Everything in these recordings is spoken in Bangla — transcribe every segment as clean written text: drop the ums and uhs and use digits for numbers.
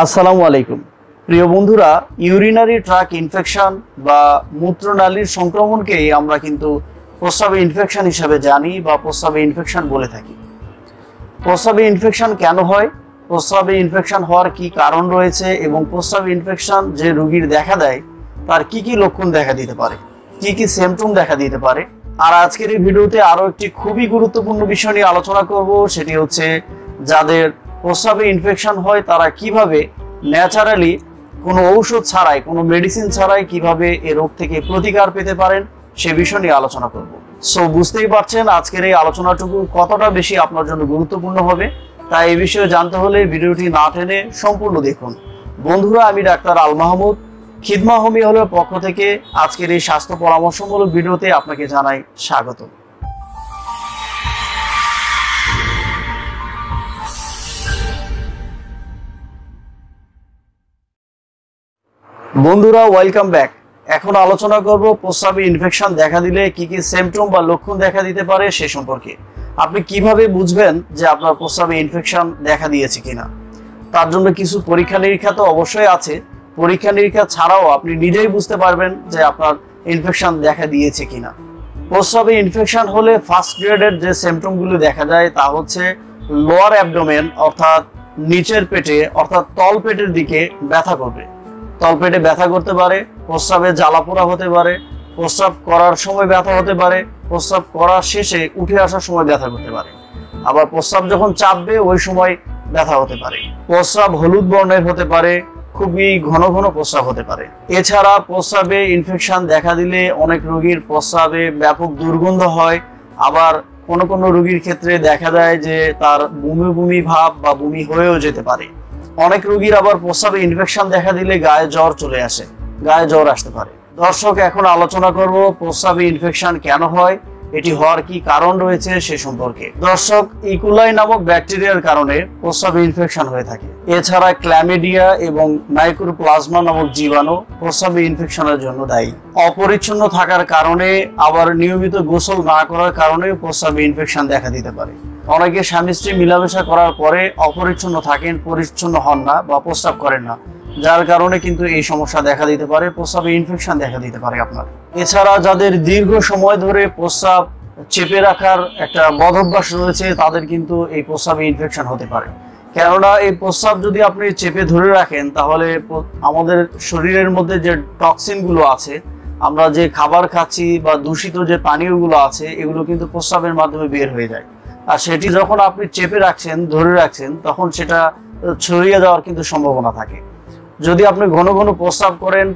আসসালামু আলাইকুম প্রিয় বন্ধুরা, ইউরিনারি ট্র্যাক ইনফেকশন বা মূত্রনালীর সংক্রমণকেই আমরা কিন্তু প্রস্রাবে ইনফেকশন হিসেবে জানি বা প্রস্রাবে ইনফেকশন বলে থাকি। প্রস্রাবে ইনফেকশন কেন হয়, প্রস্রাবে ইনফেকশন হওয়ার কি কারণ রয়েছে এবং প্রস্রাবে ইনফেকশন যে রোগীর দেখা দেয় তার কি কি লক্ষণ দেখা দিতে পারে, কি কি সিম্পটম দেখা দিতে পারে। আর আজকের এই ভিডিওতে আরো একটি খুবই গুরুত্বপূর্ণ বিষয় নিয়ে আলোচনা করব, সেটি হচ্ছে যাদের প্রস্রাবে ইনফেকশন হয় তারা কিভাবে ন্যাচারালি কোনো ঔষধ ছাড়াই, কোনো মেডিসিন ছাড়াই কিভাবে এই রোগ থেকে প্রতিকার পেতে পারেন সে বিষয় নিয়ে আলোচনা করব। সো বুঝতেই পারছেন আজকের এই আলোচনাটুকু কতটা বেশি আপনার জন্য গুরুত্বপূর্ণ হবে, তাই এই বিষয়ে জানতে হলে ভিডিওটি না টেনে সম্পূর্ণ দেখুন। বন্ধুরা, আমি ডাক্তার আল মাহমুদ, খিদমা হোমি হলের পক্ষ থেকে আজকের এই স্বাস্থ্য পরামর্শমূলক ভিডিওতে আপনাকে জানাই স্বাগত। বন্ধুরা, ওয়েলকাম ব্যাক। এখন আলোচনা করব প্রস্রাবে ইনফেকশন দেখা দিলে কি কি সিম্পটম বা লক্ষণ দেখা দিতে পারে সে সম্পর্কে। আপনি কিভাবে বুঝবেন যে আপনার প্রস্রাবে ইনফেকশন দেখা দিয়েছে কিনা। তার জন্য কিছু পরীক্ষা নিরীক্ষা তো অবশ্যই আছে। পরীক্ষা নিরীক্ষা ছাড়াও আপনি নিজেই বুঝতে পারবেন যে আপনার ইনফেকশন দেখা দিয়েছে কিনা। প্রস্রাবে ইনফেকশন হলে ফার্স্ট গ্রেডের যে সিম্পটমগুলো দেখা যায় তা হচ্ছে লোয়ার অ্যাবডোমেন অর্থাৎ নিচের পেটে অর্থাৎ তল পেটের দিকে ব্যথা করবে। তলপেটে ব্যথা করতে পারে, প্রস্রাবে জ্বালাপোড়া হতে পারে, প্রস্রাব করার সময় ব্যথা হতে পারে, প্রস্রাব করার শেষে উঠে আসার সময় ব্যথা করতে পারে, আবার প্রস্রাব যখন চাপবে ওই সময় ব্যথা হতে পারে। প্রস্রাব হলুদ বর্ণের হতে পারে, খুবই ঘন ঘন প্রস্রাব হতে পারে। এছাড়া প্রস্রাবে ইনফেকশন দেখা দিলে অনেক রোগীর প্রস্রাবে ব্যাপক দুর্গন্ধ হয়। আবার কোনো কোনো রোগীর ক্ষেত্রে দেখা যায় যে তার বমি বমি ভাব বা বমি হয়েও যেতে পারে। অনেক রোগীর আবার প্রস্রাবে ইনফেকশন দেখা দিলে গায়ে জ্বর চলে আসে, গায়ে জ্বর আসতে পারে। দর্শক, এখন আলোচনা করব প্রস্রাবে ইনফেকশন কেন হয়, এটি হওয়ার কি কারণ রয়েছে সে সম্পর্কে। দর্শক, ইকুলাই নামক ব্যাকটেরিয়ার কারণে প্রস্রাবে ইনফেকশন হয়ে থাকে। এছাড়া ক্ল্যামিডিয়া এবং মাইক্রোপ্লাজমা নামক জীবাণু প্রস্রাবে ইনফেকশনের জন্য দায়ী। অপরিচ্ছন্ন থাকার কারণে আবার নিয়মিত গোসল না করার কারণে প্রস্রাবে ইনফেকশন দেখা দিতে পারে। অনেকে স্বামী স্ত্রী মিলামেশা করার পরে অপরিচ্ছন্ন থাকেন, পরিচ্ছন্ন হন না বা প্রস্রাব করেন না, যার কারণে কিন্তু এই সমস্যা দেখা দিতে পারে, প্রস্রাবে ইনফেকশন দেখা দিতে পারে আপনার। এছাড়া যাদের দীর্ঘ সময় ধরে প্রস্রাব চেপে রাখার একটা বদভ্যাস রয়েছে তাদের কিন্তু এই প্রস্রাবে ইনফেকশন হতে পারে। কেননা এই প্রস্রাব যদি আপনি চেপে ধরে রাখেন তাহলে আমাদের শরীরের মধ্যে যে টক্সিন গুলো আছে, আমরা যে খাবার খাচ্ছি বা দূষিত যে পানীয়গুলো আছে এগুলো কিন্তু প্রস্রাবের মাধ্যমে বের হয়ে যায়। আর সেটি যখন আপনি চেপে রাখছেন, ধরে রাখছেন, তখন সেটা ছড়িয়ে যাওয়ার কিন্তু সম্ভাবনা থাকে। যদি আপনি ঘন ঘন প্রস্রাব করেন,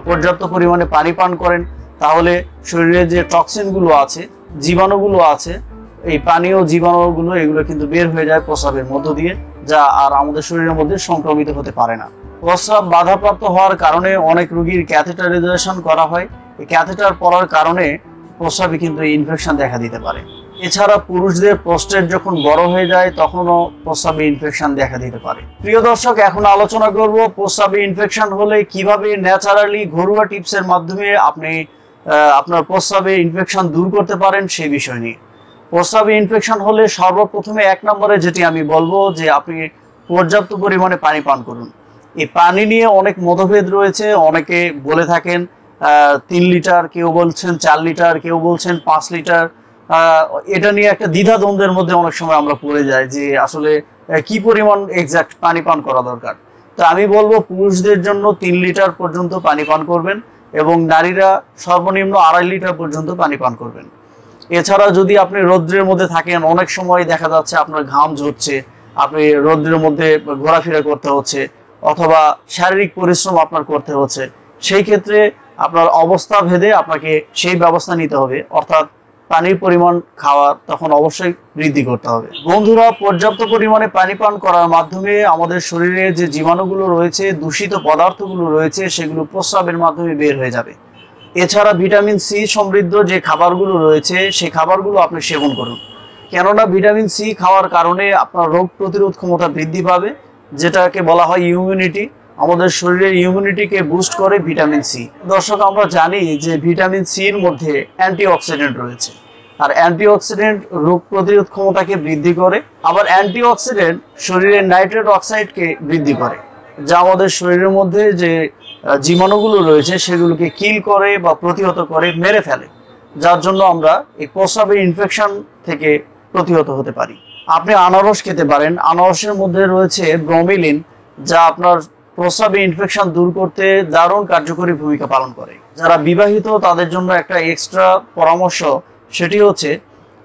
পর্যাপ্ত পরিমাণে পানি পান করেন, তাহলে শরীরে যে টক্সিন গুলো আছে, জীবাণুগুলো আছে, এই পানীয় জীবাণুগুলো এগুলো কিন্তু বের হয়ে যায় প্রস্রাবের মধ্য দিয়ে, যা আর আমাদের শরীরের মধ্যে সংক্রমিত হতে পারে না। প্রস্রাব বাধাপ্রাপ্ত হওয়ার কারণে অনেক রোগীর ক্যাথেটারাইজেশন করা হয়। এই ক্যাথেটার পড়ার কারণে প্রস্রাবে কিন্তু ইনফেকশন দেখা দিতে পারে। এছাড়া পুরুষদের প্রস্টেট যখন বড় হয়ে যায় তখনও প্রস্রাবে ইনফেকশন দেখা দিতে পারে। প্রিয় দর্শক, এখন আলোচনা করব প্রস্রাবে ইনফেকশন হলে কিভাবে ন্যাচারালি ঘরোয়া টিপসের মাধ্যমে আপনি আপনার প্রস্রাবে ইনফেকশন দূর করতে পারেন সেই বিষয় নিয়ে। প্রস্রাবে ইনফেকশন হলে সর্বপ্রথমে এক নম্বরে যেটি আমি বলবো যে আপনি পর্যাপ্ত পরিমাণে পানি পান করুন। এই পানি নিয়ে অনেক মতভেদ রয়েছে। অনেকে বলে থাকেন 3 লিটার, কেউ বলছেন 4 লিটার, কেউ বলছেন 5 লিটার। এটা নিয়ে একটা দ্বিধাদ্বন্দ্বের মধ্যে অনেক সময় আমরা পড়ে যাই যে আসলে কি পরিমাণ এক্সাক্ট পানি পান করা দরকার। তো আমি বলবো পুরুষদের জন্য 3 লিটার পর্যন্ত পানি পান করবেন এবং নারীরা সর্বনিম্ন 2.5 লিটার পর্যন্ত পানি পান করবেন। এছাড়া যদি আপনি রৌদ্রের মধ্যে থাকেন, অনেক সময় দেখা যাচ্ছে আপনার ঘাম ঝরছে, আপনি রৌদ্রের মধ্যে ঘোরাফেরা করতে হচ্ছে অথবা শারীরিক পরিশ্রম আপনার করতে হচ্ছে, সেই ক্ষেত্রে আপনার অবস্থা ভেদে আপনাকে সেই ব্যবস্থা নিতে হবে, অর্থাৎ পানির পরিমাণ খাওয়ার তখন অবশ্যই বৃদ্ধি করতে হবে। বন্ধুরা, পর্যাপ্ত পরিমাণে পানি পান করার মাধ্যমে আমাদের শরীরে যে জীবাণুগুলো রয়েছে, দূষিত পদার্থগুলো রয়েছে, সেগুলো প্রস্রাবের মাধ্যমে বের হয়ে যাবে। এছাড়া ভিটামিন সি সমৃদ্ধ যে খাবারগুলো রয়েছে সেই খাবারগুলো আপনি সেবন করুন। কেননা ভিটামিন সি খাওয়ার কারণে আপনার রোগ প্রতিরোধ ক্ষমতা বৃদ্ধি পাবে, যেটাকে বলা হয় ইমিউনিটি। আমাদের শরীরের ইমিউনিটিকে বুস্ট করে ভিটামিন সি। দর্শক, আমরা জানি যে ভিটামিন সি এর মধ্যে অ্যান্টিঅক্সিডেন্ট রয়েছে, আর অ্যান্টিঅক্সিডেন্ট রোগ প্রতিরোধ ক্ষমতাকে বৃদ্ধি করে। আবার অ্যান্টিঅক্সিডেন্ট শরীরের নাইট্রেট অক্সাইডকে বৃদ্ধি করে। যা আমাদের শরীরের মধ্যে যে জীবাণুগুলো রয়েছে সেগুলোকে কিল করে বা প্রতিহত করে, মেরে ফেলে, যার জন্য আমরা এই প্রস্রাবের ইনফেকশন থেকে প্রতিহত হতে পারি। আপনি আনারস খেতে পারেন। আনারসের মধ্যে রয়েছে ব্রোমিলিন, যা আপনার প্রস্রাবে ইনফেকশন দূর করতে দারুণ কার্যকরী ভূমিকা পালন করে। যারা বিবাহিত তাদের জন্য একটা এক্সট্রা পরামর্শ, সেটি হচ্ছে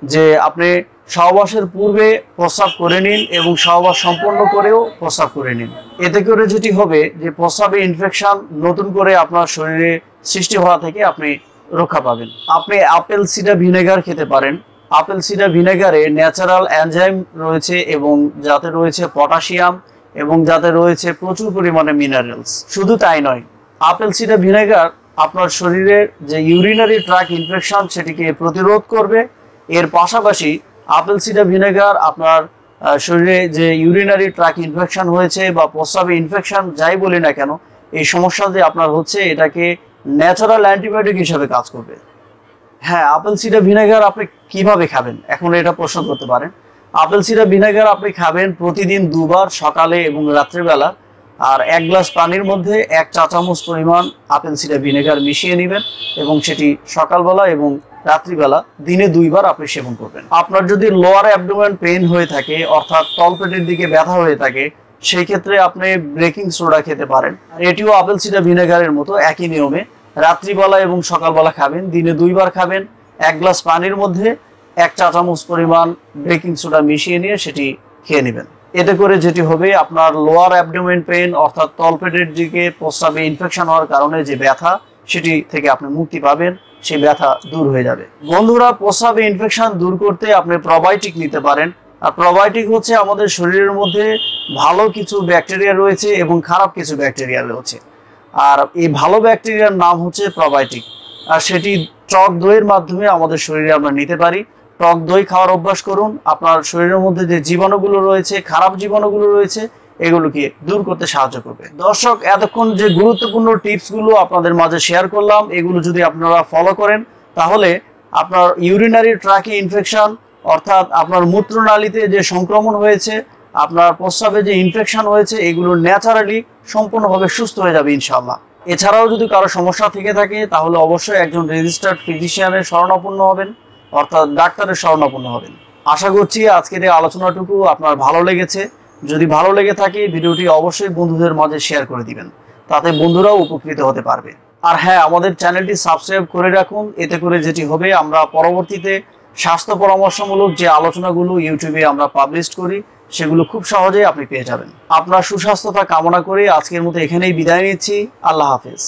যে আপনি সহবাসের পূর্বে প্রস্রাব করে নিন এবং সহবাস সম্পন্ন করেও প্রস্রাব করে নিন। এতে করে যেটি হবে যে প্রস্রাবে ইনফেকশন নতুন করে আপনার শরীরে সৃষ্টি হওয়া থেকে আপনি রক্ষা পাবেন। আপনি আপেল সিডার ভিনেগার খেতে পারেন। আপেল সিডার ভিনেগারে ন্যাচারাল এনজাইম রয়েছে এবং যাতে রয়েছে পটাশিয়াম এবং যাতে রয়েছে প্রচুর পরিমাণে মিনারেলস। শুধু তাই নয়, আপেল সিডার ভিনেগার আপনার শরীরের যে ইউরিনারি ট্র্যাক্ট ইনফেকশন সেটিকে প্রতিরোধ করবে। এর পাশাপাশি আপেল সিডার ভিনেগার আপনার শরীরে যে ইউরিনারি ট্র্যাক্ট ইনফেকশন হয়েছে বা প্রস্রাবে ইনফেকশন যাই বলি না কেন, এই সমস্যা যে আপনার হচ্ছে, এটাকে ন্যাচারাল অ্যান্টিবায়োটিক হিসেবে কাজ করবে। হ্যাঁ, আপেল সিডার ভিনেগার আপনি কিভাবে খাবেন, এখন এটা প্রশ্ন করতে পারেন। আপেল সিডার ভিনেগার আপনি খাবেন প্রতিদিন 2 বার, সকালে এবং রাত্রিবেলা। আর 1 গ্লাস পানির মধ্যে 1 চা চামচ পরিমাণ আপেল সিডার ভিনেগার মিশিয়ে নেবেন এবং সেটি সকালবেলা এবং রাত্রিবেলা দিনে 2 বার আপনি সেবন করবেন। আপনার যদি লোয়ার অ্যাবডোমেন পেইন হয়ে থাকে, অর্থাৎ তলপেটের দিকে ব্যথা হয়ে থাকে, সেই ক্ষেত্রে আপনি বেকিং সোডা খেতে পারেন। এটিও আপেল সিডার ভিনেগারের মতো একই নিয়মে রাত্রিবেলা এবং সকালবেলা খাবেন, দিনে 2 বার খাবেন। 1 গ্লাস পানির মধ্যে 1 চা চামচ পরিমাণ বেকিং সোডা মিশিয়ে নিয়ে সেটি খেয়ে নেবেন। এতে করে যেটি হবে, আপনার লোয়ার অ্যাবডোমেন পেইন অর্থাৎ তলপেটের দিকে প্রস্রাবে ইনফেকশন হওয়ার কারণে যে ব্যথা, সেটি থেকে আপনি মুক্তি পাবেন, সেই ব্যথা দূর হয়ে যাবে। বন্ধুরা, প্রস্রাবে ইনফেকশন দূর করতে আপনি প্রোবায়োটিক নিতে পারেন। আর প্রোবায়োটিক হচ্ছে আমাদের শরীরের মধ্যে ভালো কিছু ব্যাকটেরিয়া রয়েছে এবং খারাপ কিছু ব্যাকটেরিয়া রয়েছে। আর এই ভালো ব্যাকটেরিয়ার নাম হচ্ছে প্রোবায়োটিক। আর সেটি টক দইয়ের মাধ্যমে আমাদের শরীরে আমরা নিতে পারি। টক দই খাওয়ার অভ্যাস করুন। আপনার শরীরের মধ্যে যে জীবাণুগুলো রয়েছে, খারাপ জীবাণুগুলো রয়েছে, এগুলোকে দূর করতে সাহায্য করবে। দর্শক, এতক্ষণ যে গুরুত্বপূর্ণ টিপসগুলো আপনাদের মাঝে শেয়ার করলাম, এগুলো যদি আপনারা ফলো করেন, তাহলে আপনার ইউরিনারি ট্র্যাকে ইনফেকশন অর্থাৎ আপনার মূত্রনালীতে যে সংক্রমণ হয়েছে, আপনার প্রস্রাবে যে ইনফেকশন হয়েছে, এগুলো ন্যাচারালি সম্পূর্ণভাবে সুস্থ হয়ে যাবে ইনশাআল্লাহ। এছাড়াও যদি কারো সমস্যা থেকে থাকে, তাহলে অবশ্যই একজন রেজিস্টার্ড ফিজিশিয়ানের শরণাপন্ন হবেন, অর্থাৎ ডাক্তারের শরণাপন্ন হবেন। আশা করছি আজকের এই আলোচনাটুকু আপনার ভালো লেগেছে। যদি ভালো লেগে থাকে, ভিডিওটি অবশ্যই বন্ধুদের মাঝে শেয়ার করে দিবেন, তাতে বন্ধুরাও উপকৃত হতে পারবে। আর হ্যাঁ, আমাদের চ্যানেলটি সাবস্ক্রাইব করে রাখুন। এতে করে যেটি হবে, আমরা পরবর্তীতে স্বাস্থ্য পরামর্শমূলক যে আলোচনাগুলো ইউটিউবে আমরা পাবলিশ করি, সেগুলো খুব সহজেই আপনি পেয়ে যাবেন। আপনার সুস্বাস্থ্যতা কামনা করে আজকের মতো এখানেই বিদায় নিচ্ছি। আল্লাহ হাফেজ।